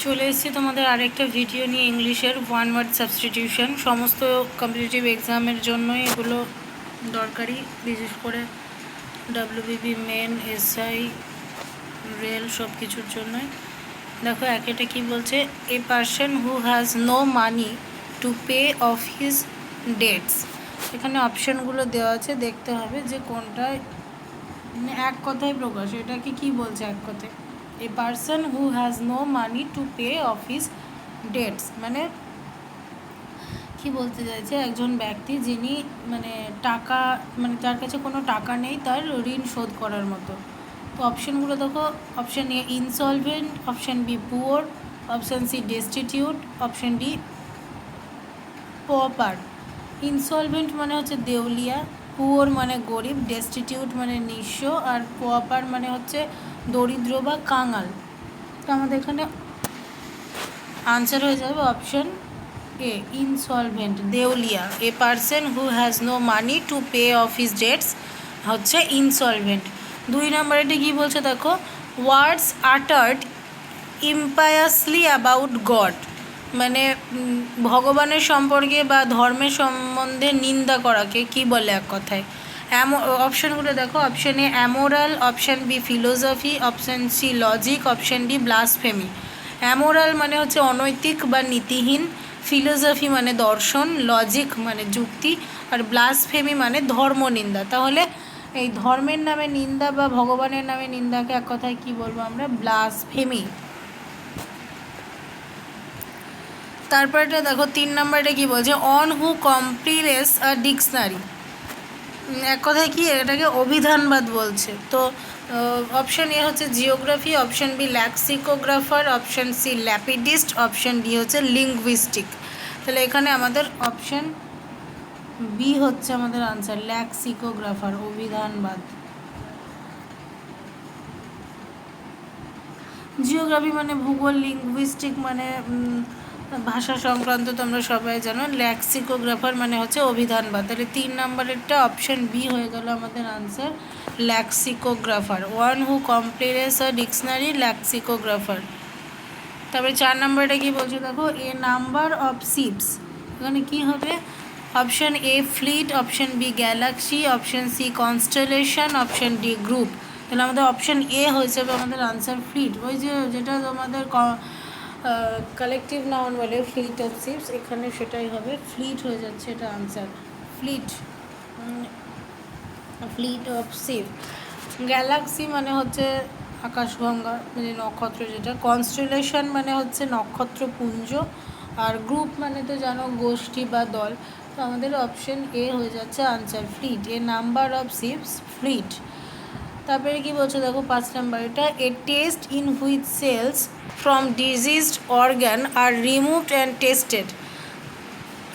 চলে এসেছি তোমাদের আরেকটা ভিডিও নিয়ে ইংলিশের ওয়ান ওয়ার্ড সাবস্টিটিউশন। সমস্ত কম্পিটিটিভ এক্সামের জন্যই এগুলো দরকারি, বিশেষ করে ডাব্লিউবিপি, মেন, এসআই, রেল সব কিছুর জন্যই। দেখো একেটা কি বলছে, a person who has no money to pay off his debts. এখানে অপশানগুলো দেওয়া আছে, দেখতে হবে যে কোনটা মানে এক কথায় প্রকাশ। এটাকে কি বলছে এক কথায়? A person who has no money to pay off his debts মানে কি বলতে চাইছে, একজন ব্যক্তি যিনি মানে টাকা মানে তার কাছে কোনো টাকা নেই তার ঋণ শোধ করার মতো। তো অপশানগুলো দেখো, option A insolvent, option B poor, option C destitute, option D pauper. Insolvent মানে হচ্ছে দেউলিয়া, পুয়ার মানে গরিব, ডেস্টিটিউট মানে নিঃস্ব, আর পপার মানে হচ্ছে দরিদ্র বা কাঙাল। তো আমাদের এখানে আনসার হয়ে যাবে অপশান এ ইনসলভেন্ট, দেউলিয়া। A person who has no money to pay off his debts হচ্ছে ইনসলভেন্ট। 2 নম্বরেটি কী বলছে দেখো, ওয়ার্ডস আটার্ড ইম্পায়াসলি অ্যাবাউট গড মানে ভগবানের সম্পর্কে বা ধর্মের সম্বন্ধে নিন্দা করাকে কি বলে এক কথায়? অপশানগুলো দেখো, option A amoral, option B philosophy, option C logic, option D blasphemy. Amoral মানে হচ্ছে অনৈতিক বা নীতিহীন, ফিলোসফি মানে দর্শন, লজিক মানে যুক্তি, আর ব্লাসফেমি মানে ধর্মনিন্দা। তাহলে এই ধর্মের নামে নিন্দা বা ভগবানের নামে নিন্দাকে এক কথায় কি বলবো আমরা? ব্লাসফেমি। তারপরটা দেখো 3 নম্বরটা কি বলছে, অন হু কম্প্রিলেস আ ডিকশনারি। এক কথায় কি এটাকে অভিধানবাদ বলছে। তো অপশান এ হচ্ছে geography, option B lexicographer, option C lapidist, option D হচ্ছে লিঙ্গুইস্টিক। তাহলে এখানে আমাদের অপশান বি হচ্ছে আমাদের আনসার, ল্যাক্সিকোগ্রাফার, অভিধানবাদ। জিওগ্রাফি মানে ভূগোল, লিঙ্গুইস্টিক মানে ভাষা সংক্রান্ত, তোমরা সবাই জানো। ল্যাক্সিকোগ্রাফার মানে হচ্ছে অভিধানবাদ। তাহলে 3 নম্বরেরটা অপশান বি হয়ে গেল আমাদের answer, lexicographer. One who completes a dictionary, lexicographer. তারপরে 4 নম্বরটা কি বলছে দেখো, এ নাম্বার অফ শিপস। এখানে কি হবে? Option A fleet, option B galaxy, option C constellation, option D group. তাহলে আমাদের অপশান এ হয়ে যাবে আমাদের আনসার ফ্লিট। ওই যে যেটা তোমাদের কালেকটিভ নাউন বলে ফ্লিট অফ শিপস, এখানে সেটাই হবে, ফ্লিট হয়ে যাচ্ছে এটা answer, fleet, fleet of ship. Galaxy মানে হচ্ছে আকাশগঙ্গা মানে নক্ষত্র যেটা, কনস্টেলেশন মানে হচ্ছে নক্ষত্রপুঞ্জ, আর গ্রুপ মানে তো জানো গোষ্ঠী বা দল। তো আমাদের অপশন এ হয়ে যাচ্ছে answer, fleet. A number of ships fleet. তারপরে কি বলছে দেখো 5 নাম্বার, এটা a test in which cells from diseased organ are removed and tested.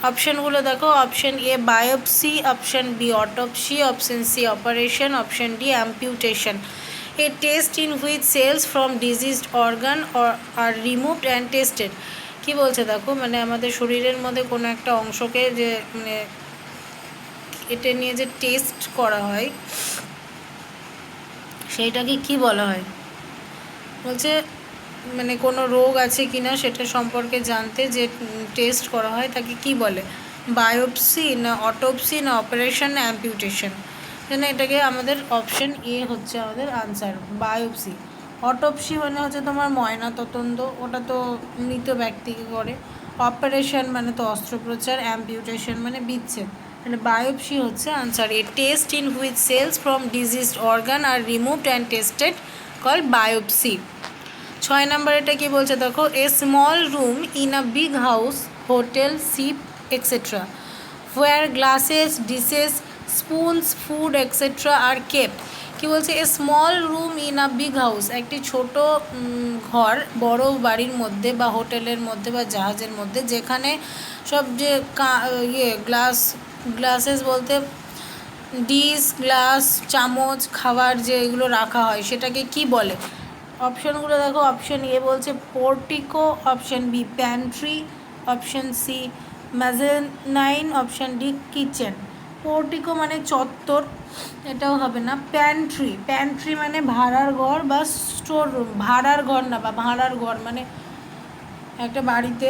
অপশানগুলো দেখো, option A biopsy, option B autopsy, option C operation, option D amputation. A test in which cells from diseased organ are removed and tested. কী বলছে দেখো, মানে আমাদের শরীরের মধ্যে কোনো একটা অংশকে যে মানে এটা নিয়ে যে টেস্ট করা হয় সেইটাকে কি বলা হয়? বলছে মানে কোনো রোগ আছে কি না সেটা সম্পর্কে জানতে যে টেস্ট করা হয় তাকে কি বলে? বায়োপসি না অটোপসি না অপারেশন না অ্যাম্পিউটেশন। মানে এটাকে আমাদের অপশন এ হচ্ছে আমাদের আনসার, বায়োপসি। অটোপসি মানে হচ্ছে তোমার ময়নাতদন্ত, ওটা তো মৃত ব্যক্তিকে করে। অপারেশন মানে তো অস্ত্রোপচার, অ্যাম্পিউটেশন মানে বিচ্ছেদ। মানে বায়োপসি হচ্ছে answer a test in which cells from diseased organ are removed and tested call biopsy. 6 নম্বর এটা কি বলছে দেখো, a small room in a big house, hotel, ship etcetera where glasses, dishes, spoons, food etcetera are kept. কী বলছে? A small room in a big house, একটি ছোট ঘর বড় বাড়ির মধ্যে বা হোটেলের মধ্যে বা জাহাজের মধ্যে, যেখানে সব যে গ্লাসেস বলতে ডিশ, গ্লাস, চামচ, খাবার যে এগুলো রাখা হয় সেটাকে কি বলে? অপশানগুলো দেখো, অপশান এ বলছে portico, option B pantry, option C mezzanine, option D kitchen. Portico মানে চত্বর, এটাও হবে না। প্যান্ট্রি, প্যান্ট্রি মানে ভাড়ার ঘর বা স্টোর রুম, ভাড়ার ঘর না বা ভাড়ার ঘর মানে একটা বাড়িতে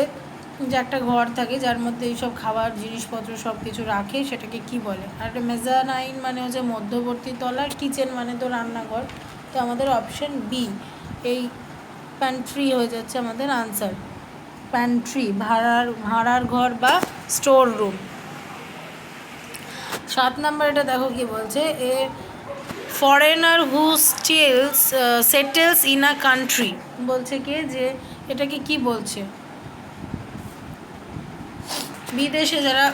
যে একটা ঘর থাকে যার মধ্যে এইসব খাবার জিনিসপত্র সব কিছু রাখে, সেটাকে কি বলে? আর একটা মেজানাইন মানে হচ্ছে মধ্যবর্তী তলার, কিচেন মানে তো রান্নাঘর। তো আমাদের অপশন বি এই প্যান্ট্রি হয়ে যাচ্ছে আমাদের আনসার। প্যান্ট্রি ভাড়ার ঘর বা স্টোর রুম। 7 নম্বর এটা দেখো কি বলছে, a foreigner who settles in a country, বলছে কি যে এটাকে কি বলছে? বিদেশে যারা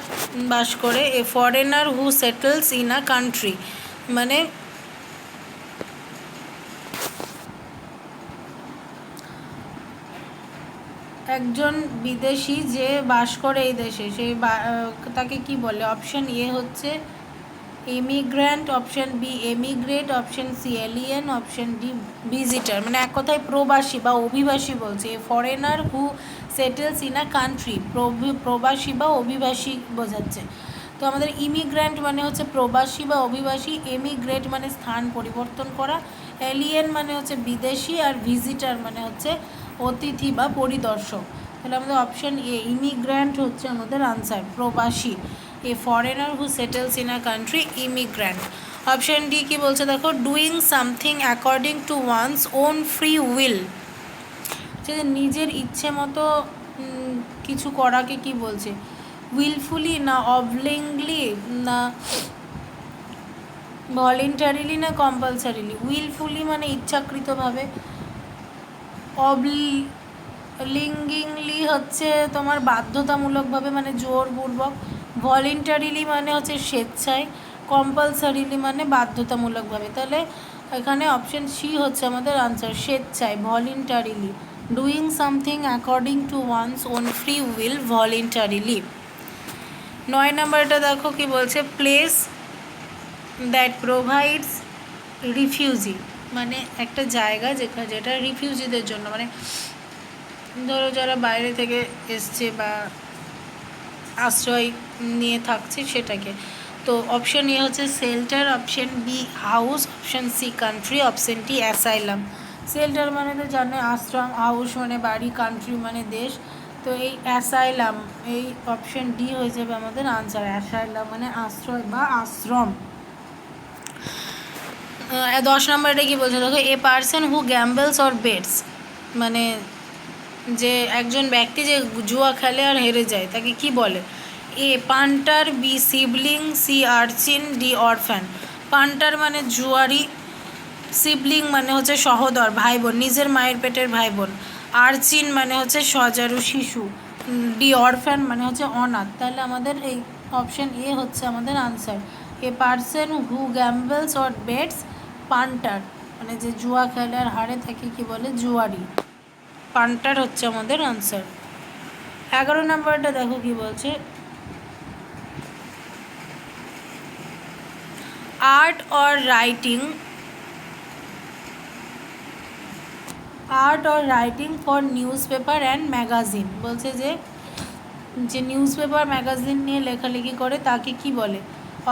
বাস করে, এ foreigner who settles in a country মানে একজন বিদেশি যে বাস করে এই দেশে, সেই তাকে কি বলে? অপশন এ হচ্ছে immigrant, option B emigrate, option C alien, option D visitor. মানে এক কথায় প্রবাসী বা অভিবাসী বলছে। A foreigner who settles in a country, প্রবাসী বা অভিবাসী বোঝাচ্ছে। তো আমাদের ইমিগ্র্যান্ট মানে হচ্ছে প্রবাসী বা অভিবাসী, এমিগ্রেট মানে স্থান পরিবর্তন করা, এলিয়েন মানে হচ্ছে বিদেশি, আর ভিজিটার মানে হচ্ছে অতিথি বা পরিদর্শক। তাহলে আমাদের অপশন এ ইমিগ্র্যান্ট হচ্ছে আমাদের আনসার, প্রবাসী। A foreigner who settles in a country, immigrant. Option D কি বলছে দেখো, doing something according to one's own free will, যে নিজের ইচ্ছে মতো কিছু করাকে কি বলছে? উইলফুলি না অবলিংলি না ভলেন্টারিলি না কম্পালসারিলি? উইলফুলি মানে ইচ্ছাকৃতভাবে, অবলিংলি হচ্ছে তোমার বাধ্যতামূলকভাবে মানে জোরপূর্বক, ভলেন্টারিলি মানে হচ্ছে স্বেচ্ছায়, কম্পালসারিলি মানে বাধ্যতামূলকভাবে। তাহলে এখানে অপশন সি হচ্ছে আমাদের আনসার, স্বেচ্ছায়, voluntarily. Doing something according to one's own free will, voluntarily. 9 নম্বরটা দেখো কি বলছে, প্লেস দ্যাট প্রোভাইডস রিফিউজি, মানে একটা জায়গা যেটা রিফিউজিদের জন্য, মানে ধরো যারা বাইরে থেকে এসছে বা আশ্রয় নিয়ে থাকছে সেটাকে। তো অপশন এ হচ্ছে shelter, option B house, option C country, option D asylum. Shelter মানে তো জানো আশ্রম, হাউস মানে বাড়ি, কান্ট্রি মানে দেশ। তো এই অ্যাসাইলাম, এই অপশন ডি হয়ে যাবে আমাদের আনসার, অ্যাসাইলাম মানে আশ্রয় বা আশ্রম। 10 নম্বরটা কি বলছে দেখো, a person who gambles or bets, মানে যে একজন ব্যক্তি যে জুয়া খেলে আর হেরে যায় তাকে কি বলে? A punter, B sibling, C urchin, D orphan. Punter মানে জুয়ারি, সিবলিং মানে হচ্ছে সহোদর, ভাই বোন, নিজের মায়ের পেটের ভাই বোন, আর্চিন মানে হচ্ছে সজারু শিশু, ডি অরফ্যান মানে হচ্ছে অনাথ। তাহলে আমাদের এই অপশন এ হচ্ছে আমাদের answer, a person who gambles or bets, punter মানে যে জুয়া খেলে আর হারে থাকে কি বলে? জুয়ারি। পান্টার হচ্ছে আমাদের আনসার। 11 নম্বরটা দেখো কি বলছে, art or writing for newspaper and magazine, বলছে যে নিউজ পেপার ম্যাগাজিন নিয়ে লেখালেখি করে তাকে কি বলে?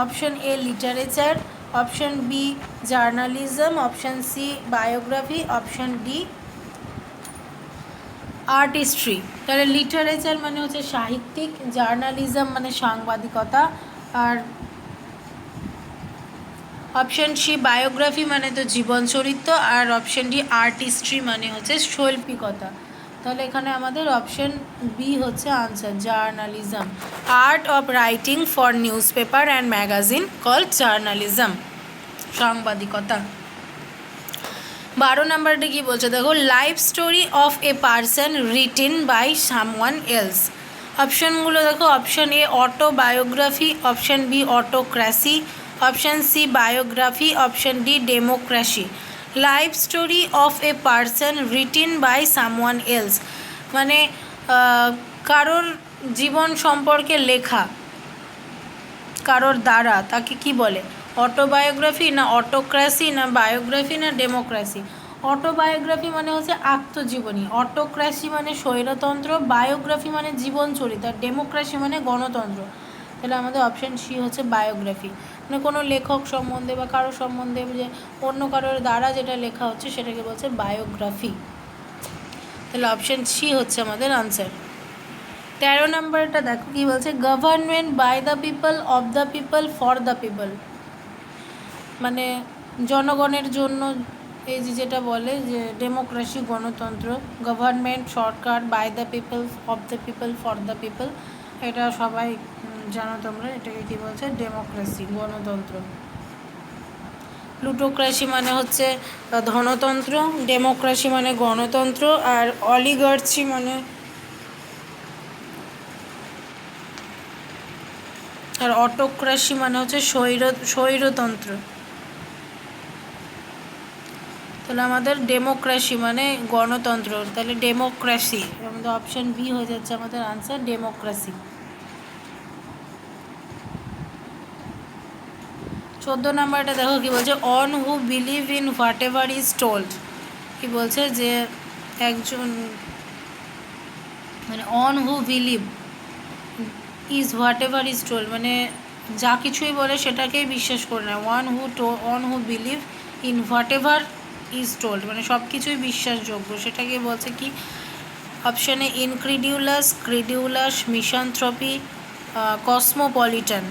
Option A literature, option B journalism, option C biography, option D artistry. তাহলে লিটারেচার মানে হচ্ছে সাহিত্যিক, জার্নালিজম মানে সাংবাদিকতা, আর অপশন সি বায়োগ্রাফি মানে তো জীবন চরিত্র, আর অপশন ডি আর্টিস্ট্রি মানে হচ্ছে শৈল্পিকতা। তাহলে এখানে আমাদের অপশন বি হচ্ছে answer, journalism. Art of writing for newspaper and magazine called journalism, সাংবাদিকতা। 12 নম্বরটা কি বলছে দেখো, life story of a person written by someone else. অপশানগুলো দেখো, option A autobiography, option B autocracy, option C biography, option D democracy. Life story of a person written by someone else মানে কারোর জীবন সম্পর্কে লেখা কারোর দ্বারা, তাকে কি বলে? অটোবায়োগ্রাফি না অটোক্র্যাসি না বায়োগ্রাফি না ডেমোক্রেসি? অটোবায়োগ্রাফি মানে হচ্ছে আত্মজীবনী, অটোক্র্যাসি মানে স্বৈরতন্ত্র, বায়োগ্রাফি মানে জীবন চরিত্র, আর ডেমোক্রেসি মানে গণতন্ত্র। তাহলে আমাদের অপশান সি হচ্ছে বায়োগ্রাফি, মানে কোনো লেখক সম্বন্ধে বা কারো সম্বন্ধে যে অন্য কারোর দ্বারা যেটা লেখা হচ্ছে সেটাকে বলছে বায়োগ্রাফি। তাহলে অপশান সি হচ্ছে আমাদের আনসার। 13 নম্বরটা দেখো কী বলছে, government by the people, of the people, for the people. মানে জনগণের জন্য, এই যে যেটা বলে যে ডেমোক্রেসি, গণতন্ত্র, গভর্নমেন্ট সরকার, by the people, of the people, for the people, এটা সবাই জানো তোমরা, এটাকে কী বলছে, ডেমোক্রেসি, গণতন্ত্র। প্লুটোক্রেসি মানে হচ্ছে ধনতন্ত্র, ডেমোক্রেসি মানে গণতন্ত্র, আর অলিগার্চি মানে আর অটোক্রেসি মানে হচ্ছে স্বৈরতন্ত্র। তাহলে আমাদের ডেমোক্রেসি মানে গণতন্ত্র, তাহলে ডেমোক্রেসি আমাদের অপশান বি হয়ে যাচ্ছে আমাদের আনসার, ডেমোক্রেসি। 14 নাম্বারটা দেখো কি বলছে, on who believe in whatever is told. কি বলছে যে একজন মানে on who believe is what ever is told, মানে যা কিছুই বলে সেটাকেই বিশ্বাস করে না। On who believe in whatever is told মানে সব কিছুই বিশ্বাসযোগ্য, সেটাকে বলছে কি, অপশানে ইনক্রিডিউলাস, ক্রিডিউলাস, মিসানথ্রপি, কসমোপলিটান।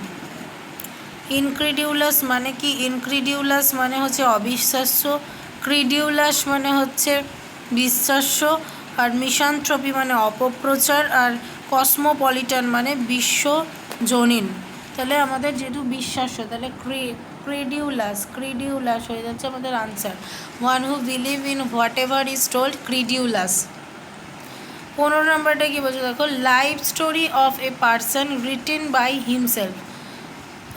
ইনক্রিডিউলাস মানে কি, ইনক্রিডিউলাস মানে হচ্ছে অবিশ্বাস্য, ক্রিডিউলাস মানে হচ্ছে বিশ্বাস্য, আর মিসানথ্রপি মানে অপপ্রচার, আর কসমোপলিটান মানে বিশ্বজনীন। তাহলে আমাদের যেহেতু বিশ্বাস্য, তাহলে ক্রিডিউলাস হয়ে যাচ্ছে আমাদের answer. One who believe in whatever is told, credulous. 15 নম্বরটা কি বলছে দেখো, life story of a person written by himself.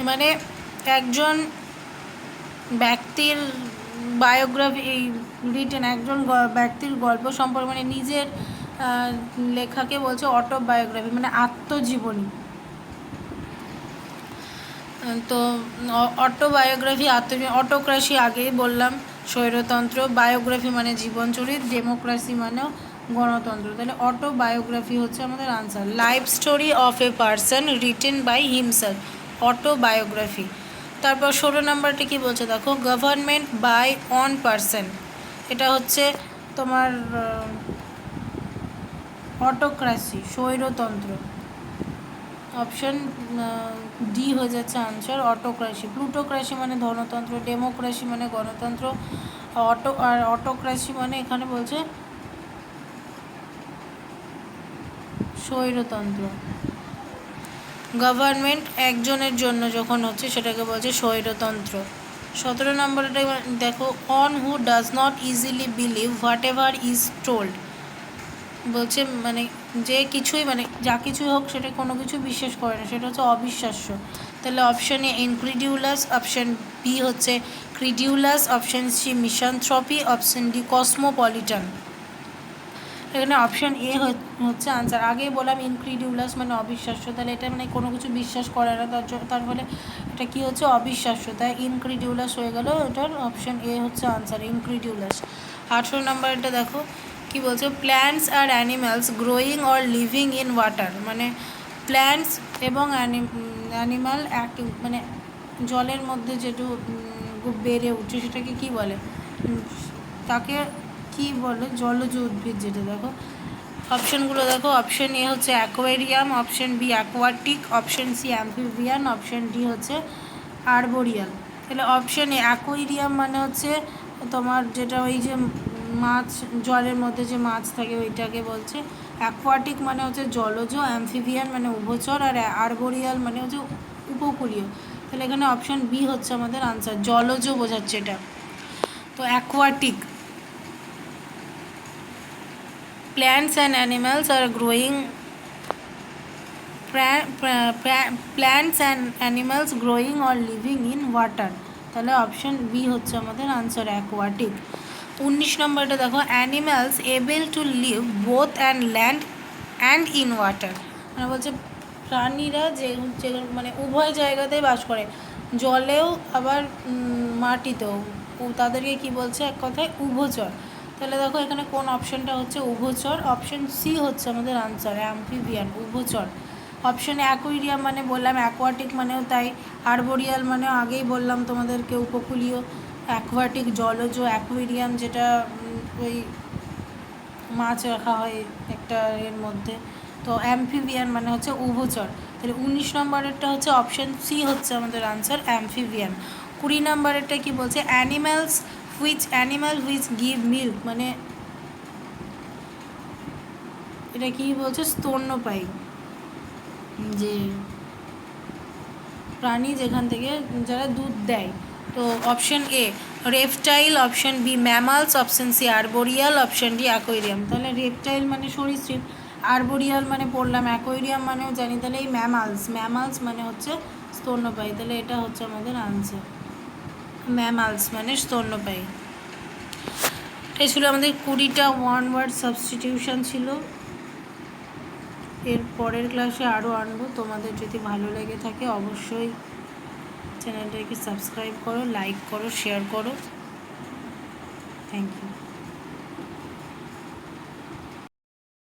মানে একজন ব্যক্তির বায়োগ্রাফি, এই রিটেন একজন ব্যক্তির গল্প সম্পর্কে, মানে নিজের লেখাকে বলছে অটোবায়োগ্রাফি, মানে আত্মজীবনী। তো অটোবায়োগ্রাফি, অটোক্রাসি আগেই বললাম স্বৈরতন্ত্র, বায়োগ্রাফি মানে জীবনচরিত, ডেমোক্রেসি মানেও গণতন্ত্র। তাহলে অটোবায়োগ্রাফি হচ্ছে আমাদের answer. Life story of a person written by himself, autobiography. তারপর 16 নম্বরটি কী বলছে দেখো, গভর্নমেন্ট বাই অন পারসন, এটা হচ্ছে তোমার অটোক্রাসি, স্বৈরতন্ত্র। অপশান ডি হয়ে যাচ্ছে আনসার, অটোক্রাসি। প্লুটোক্রাসি মানে ধনতন্ত্র, ডেমোক্রেসি মানে গণতন্ত্র, অটোক্রাসি মানে এখানে বলছে স্বৈরতন্ত্র। গভর্নমেন্ট একজনের জন্য যখন হচ্ছে সেটাকে বলছে স্বৈরতন্ত্র। 17 নম্বরটা দেখো, on who does not easily believe what ever is told. বলছে মানে যে কিছুই, মানে যা কিছুই হোক সেটা কোনো কিছু বিশ্বাস করে না, সেটা হচ্ছে অবিশ্বাস্য। তাহলে option A incredulous, option B হচ্ছে credulous, option C misanthropy, option D cosmopolitan. এখানে অপশান এ হচ্ছে আনসার। আগেই বললাম ইনক্রিডিউলাস মানে অবিশ্বাস্য, তাহলে এটা মানে কোনো কিছু বিশ্বাস করে না, তার ফলে এটা কী হচ্ছে, অবিশ্বাস্য, তাই ইনক্রিডিউলাস হয়ে গেল, এটার অপশান এ হচ্ছে আনসার, ইনক্রিডিউলাস। 18 নম্বরটা দেখো কি বলছে, প্ল্যান্টস আর animals growing or living in water. মানে প্ল্যান্টস এবং অ্যানিম্যাল এক, মানে জলের মধ্যে যেটু বেড়ে উঠছে সেটাকে কি বলে, তাকে কি বলে, জলজ উদ্ভিদ যেটা। দেখো অপশানগুলো দেখো, অপশান এ হচ্ছে aquarium, option B aquatic, option C amphibian, option D হচ্ছে আর্বোরিয়াল। তাহলে অপশান এ অ্যাকোয়ারিয়াম মানে হচ্ছে তোমার যেটা ওই যে মাছ, জলের মধ্যে যে মাছ থাকে ওইটাকে বলছে। অ্যাকোয়াটিক মানে হচ্ছে জলজ, অ্যাম্ফিবিয়ান মানে উভচর, আর আর্বোরিয়াল মানে হচ্ছে উপকূলীয়। তাহলে এখানে অপশান বি হচ্ছে আমাদের আনসার, জলজ বোঝাচ্ছে এটা। তো aquatic, plants and animals are growing, plants and animals growing or living in water। তাহলে অপশান বি হচ্ছে আমাদের আনসার, অ্যাকোয়াটিক। 19 নম্বরটা দেখো, animals able to live both and land and in water. মানে বলছে প্রাণীরা যে মানে উভয় জায়গাতেই বাস করে, জলেও আবার মাটিতেও, তাদেরকে কি বলছে এক কথায় উভচর। তাহলে দেখো এখানে কোন অপশানটা হচ্ছে উভচর, অপশান সি হচ্ছে আমাদের আনসার, অ্যাম্ফিবিয়ান, উভচর। অপশানে অ্যাকোয়ারিয়াম মানে বললাম, অ্যাকোয়াটিক মানেও তাই, আর্বোরিয়াল মানে আগেই বললাম তোমাদেরকে উপকূলীয়, অ্যাকোয়াটিক জলজ, অ্যাকোয়ারিয়াম যেটা ওই মাছ রাখা হয় একটা এর মধ্যে। তো অ্যাম্ফিবিয়ান মানে হচ্ছে উভচর। তাহলে 19 নম্বরেরটা হচ্ছে অপশান সি হচ্ছে আমাদের আনসার অ্যাম্ফিবিয়ান। 20 নম্বরেরটা কি বলছে, অ্যানিমাল হুইচ গিভ মিল্ক, মানে এটা কি বলছে, স্তন্যপায়ী যে প্রাণী যেখান থেকে যারা দুধ দেয়। তো option A reptile, option B mammals, option C arboreal, option D aquarium. তাহলে রেপটাইল মানে সরীসৃপ, আর্বোরিয়াল মানে পড়লাম, অ্যাকোয়ারিয়াম মানেও জানি, তাহলে এই ম্যামালস মানে হচ্ছে স্তন্যপায়ী। তাহলে এটা হচ্ছে আমাদের আনসার, ম্যামালস মানে স্তন্যপায়ী। এই ছিল আমাদের 20টা ওয়ান ওয়ার্ড সাবস্টিটিউশন ছিল। এর পরের ক্লাসে আরও আনবো। তোমাদের যদি ভালো লেগে থাকে অবশ্যই চ্যানেলটাকে সাবস্ক্রাইব করো, লাইক করো, শেয়ার করো। Thank you.